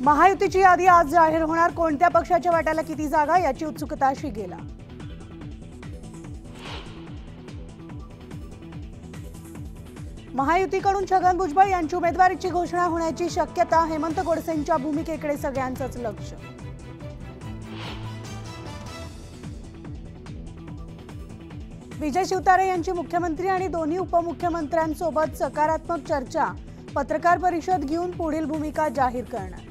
महायुतीची यादी आज जाहीर होणार। कोणत्या पक्षाच्या वाट्याला किती जागा याची उत्सुकता शिगेला। महायुतीकडून छगन भुजबळ यांची उमेदवारीची घोषणा होण्याची शक्यता। हेमंत गोडसेंच्या भूमिकेकडे सगळ्यांचंच लक्ष। विजय शिवतारे यांची मुख्यमंत्री आणि दोन्ही उपमुख्यमंत्र्यांसोबत सकारात्मक चर्चा। पत्रकार परिषद घेऊन पुढील भूमिका जाहीर करणार।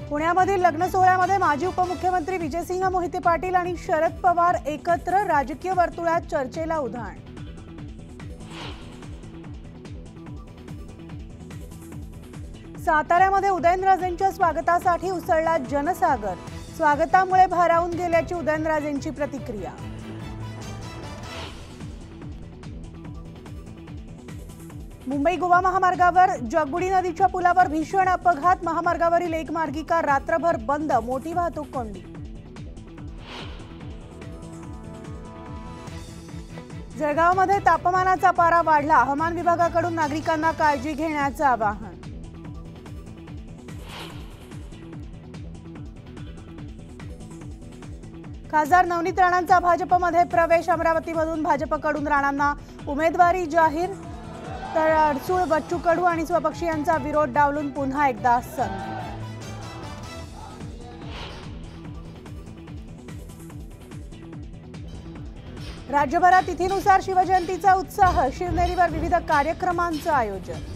पुण्यामधील लग्न सोहळ्यामध्ये माजी उपमुख्यमंत्री विजयसिंह मोहिते पाटील आणि शरद पवार एकत्र। राजकीय वर्तुळात चर्चेला उधाण। साताऱ्यामध्ये उदयनराजेंच्या स्वागतासाठी उसळला जनसागर। स्वागतामुळे भारावून गेल्याची उदयनराजेंची प्रतिक्रिया। मुंबई गोवा महामार्गावर जगबुडी नदीच्या पुलावर भीषण अपघात। महामार्गावरील एक मार्गिका रात्रभर बंद। मोठी वाहतूक कोंडी। जळगावमध्ये तापमानाचा पारा वाढला। हवामान विभागाकडून नागरिकांना काळजी घेण्याचं आवाहन। खासदार नवनीत राणांचा भाजपमध्ये प्रवेश। अमरावतीमधून भाजपकडून राणांना उमेदवारी जाहीर, तर अडसूळ बच्चू कडू आणि स्वपक्षीयांचा विरोध डावलून पुन्हा एकदा संधी। राज्यभरात तिथीनुसार शिवजयंतीचा उत्साह। शिवनेरीवर विविध कार्यक्रमांचं आयोजन।